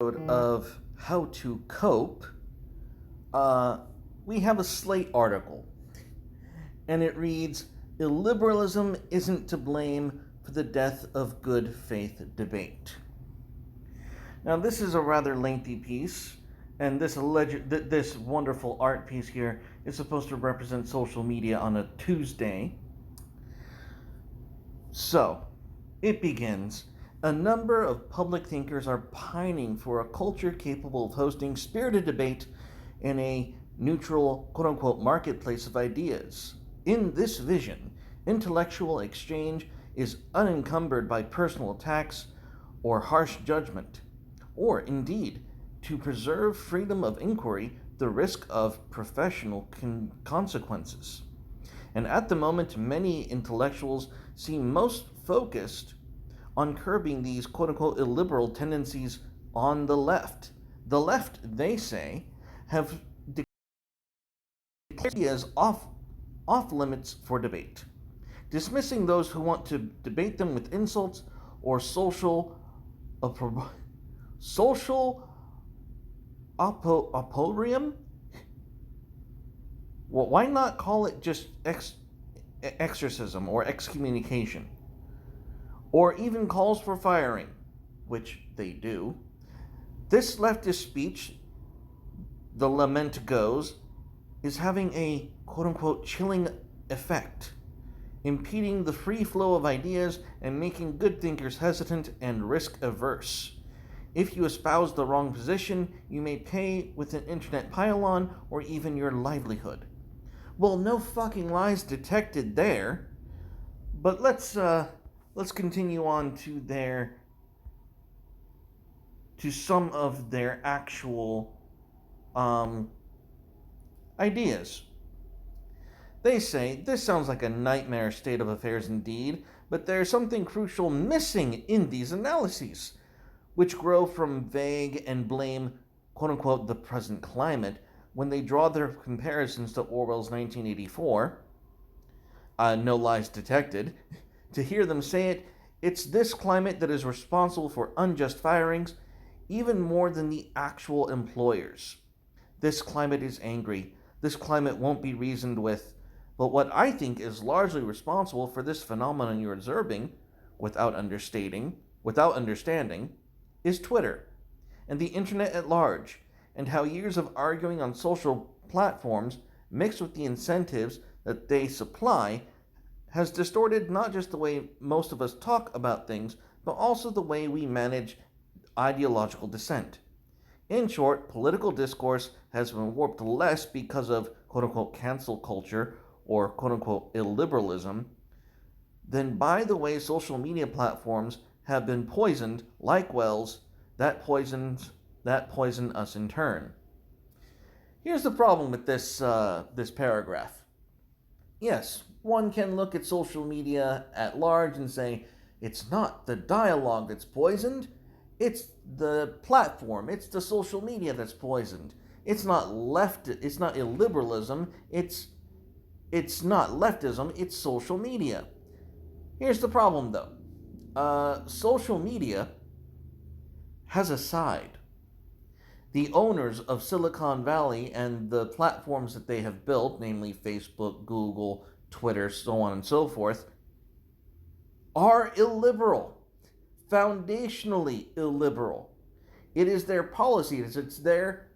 Of how to cope, uh, we have a Slate article, and it reads, "Illiberalism isn't to blame for the death of good faith debate." Now, this is a rather lengthy piece, and this wonderful art piece here is supposed to represent social media on a Tuesday. So, it begins. A number of public thinkers are pining for a culture capable of hosting spirited debate in a neutral, quote unquote, marketplace of ideas. In this vision, intellectual exchange is unencumbered by personal attacks or harsh judgment, or indeed, to preserve freedom of inquiry, the risk of professional consequences. And at the moment, many intellectuals seem most focused on curbing these quote unquote illiberal tendencies on the left. The left, they say, have declared ideas off limits for debate, dismissing those who want to debate them with insults or social opprobrium. Well, why not call it just exorcism or excommunication? Or even calls for firing, which they do. This leftist speech, the lament goes, is having a quote-unquote chilling effect, impeding the free flow of ideas and making good thinkers hesitant and risk-averse. If you espouse the wrong position, you may pay with an internet pylon or even your livelihood. Well, no fucking lies detected there, but let's continue on to some of their actual ideas. They say, "This sounds like a nightmare state of affairs indeed, but there's something crucial missing in these analyses, which grow from vague and blame, quote-unquote, the present climate, when they draw their comparisons to Orwell's 1984, no lies detected. To hear them say it, it's this climate that is responsible for unjust firings, even more than the actual employers. This climate is angry. This climate won't be reasoned with. But what I think is largely responsible for this phenomenon you're observing, without understanding, is Twitter and the internet at large, and how years of arguing on social platforms, mixed with the incentives that they supply, has distorted not just the way most of us talk about things, but also the way we manage ideological dissent. In short, political discourse has been warped less because of quote-unquote cancel culture or quote-unquote illiberalism than by the way social media platforms have been poisoned like wells that poison us in turn." Here's the problem with this paragraph. Yes, one can look at social media at large and say, it's not the dialogue that's poisoned, it's the platform, it's the social media that's poisoned. It's not illiberalism, it's not leftism, it's social media. Here's the problem though. Social media has a side. The owners of Silicon Valley and the platforms that they have built, namely Facebook, Google, Twitter, so on and so forth, are illiberal, foundationally illiberal. It is their policies, it's their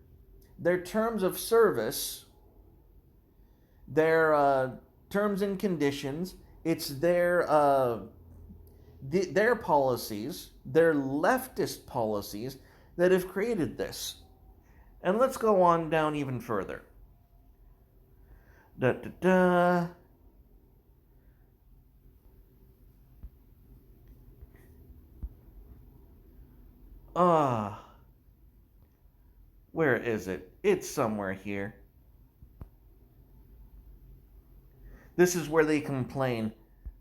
terms of service, their terms and conditions, it's their policies, their leftist policies that have created this. And let's go on down even further. Where is it? It's somewhere here. This is where they complain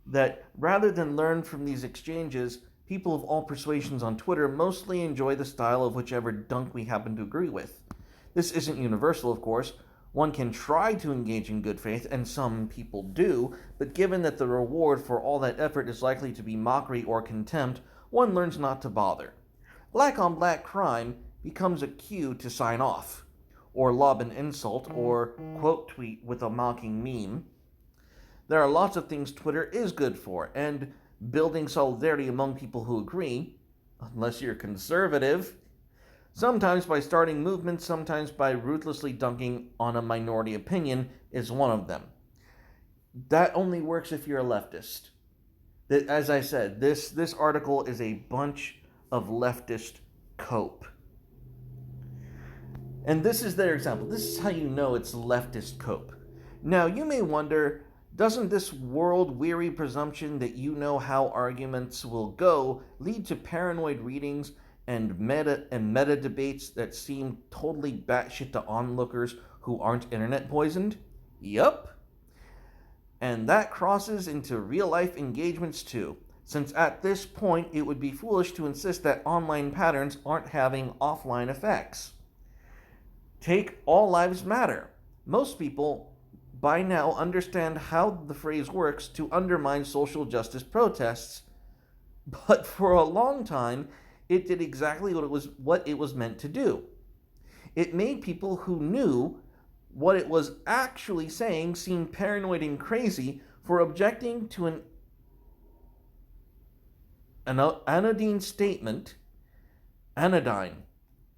that rather than learn from these exchanges, people of all persuasions on Twitter mostly enjoy the style of whichever dunk we happen to agree with. This isn't universal, of course. One can try to engage in good faith, and some people do, but given that the reward for all that effort is likely to be mockery or contempt, one learns not to bother. Black on black crime, becomes a cue to sign off, or lob an insult, or quote tweet with a mocking meme. There are lots of things Twitter is good for, and building solidarity among people who agree, unless you're conservative, sometimes by starting movements, sometimes by ruthlessly dunking on a minority opinion, is one of them. That only works if you're a leftist. As I said, this article is a bunch of leftist cope. And this is their example. This is how you know it's leftist cope. Now, you may wonder, doesn't this world-weary presumption that you know how arguments will go lead to paranoid readings and meta debates that seem totally batshit to onlookers who aren't internet poisoned? Yup. And that crosses into real-life engagements too, since at this point it would be foolish to insist that online patterns aren't having offline effects. Take All Lives Matter. Most people by now understand how the phrase works to undermine social justice protests, but for a long time it did exactly what it was meant to do. It made people who knew what it was actually saying seem paranoid and crazy for objecting to an anodyne statement. Anodyne.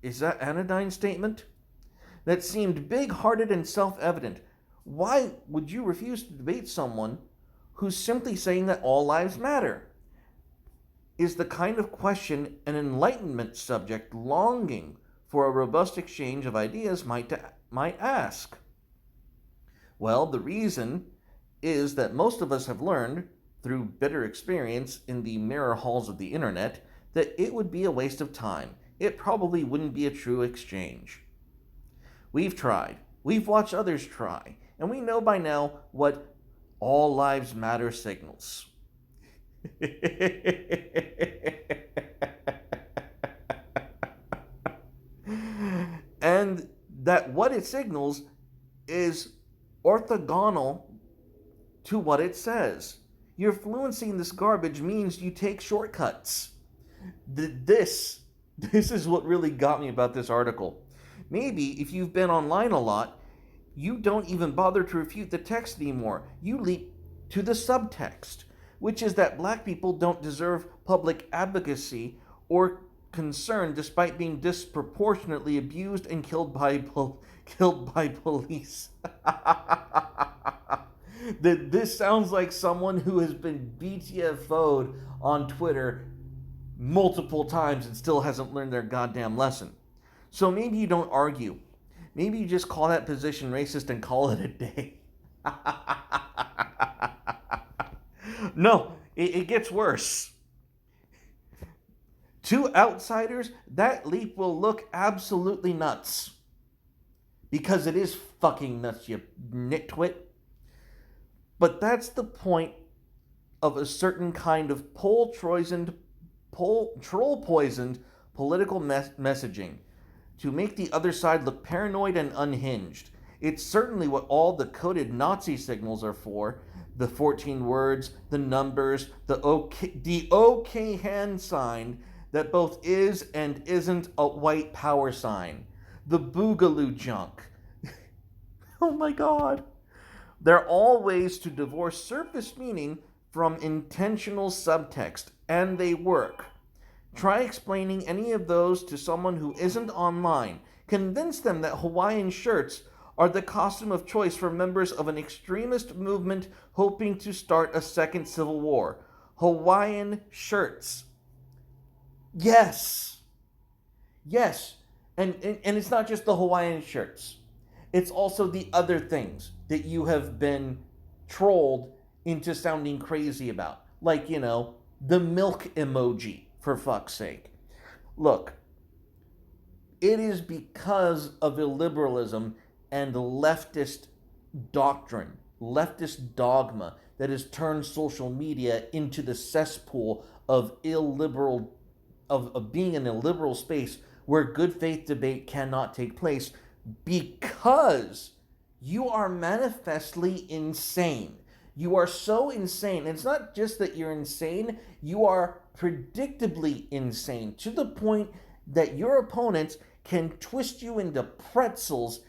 Is that anodyne statement? That seemed big-hearted and self-evident. Why would you refuse to debate someone who's simply saying that all lives matter? Is the kind of question an enlightenment subject longing for a robust exchange of ideas might ask? Well, the reason is that most of us have learned, through bitter experience in the mirror halls of the internet, that it would be a waste of time. It probably wouldn't be a true exchange. We've tried. We've watched others try. And we know by now what all lives matter signals. And that what it signals is orthogonal to what it says. Your fluency in this garbage means you take shortcuts. This is what really got me about this article. Maybe if you've been online a lot, you don't even bother to refute the text anymore. You leap to the subtext, which is that black people don't deserve public advocacy or concern despite being disproportionately abused and killed by police. This sounds like someone who has been BTFO'd on Twitter multiple times and still hasn't learned their goddamn lesson. So maybe you don't argue. Maybe you just call that position racist and call it a day. No, it gets worse. To outsiders, that leap will look absolutely nuts. Because it is fucking nuts, you nitwit. But that's the point of a certain kind of troll-poisoned political messaging, to make the other side look paranoid and unhinged. It's certainly what all the coded Nazi signals are for. The 14 words, the numbers, the OK hand sign that both is and isn't a white power sign. The boogaloo junk. Oh my god. They're all ways to divorce surface meaning from intentional subtext, and they work. Try explaining any of those to someone who isn't online. Convince them that Hawaiian shirts are the costume of choice for members of an extremist movement hoping to start a second civil war. Hawaiian shirts. Yes. Yes. And it's not just the Hawaiian shirts. It's also the other things that you have been trolled into sounding crazy about. Like, the milk emoji, for fuck's sake. Look, it is because of illiberalism and leftist doctrine, leftist dogma, that has turned social media into the cesspool of illiberal, of being an illiberal space where good faith debate cannot take place, because you are manifestly insane. You are so insane. And it's not just that you're insane, you are predictably insane, to the point that your opponents can twist you into pretzels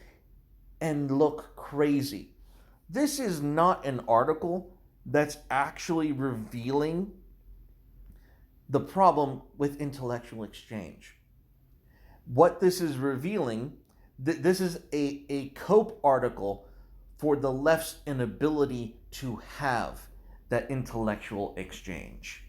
and look crazy. This is not an article that's actually revealing the problem with intellectual exchange. What this is revealing, this is a cope article for the left's inability to have that intellectual exchange.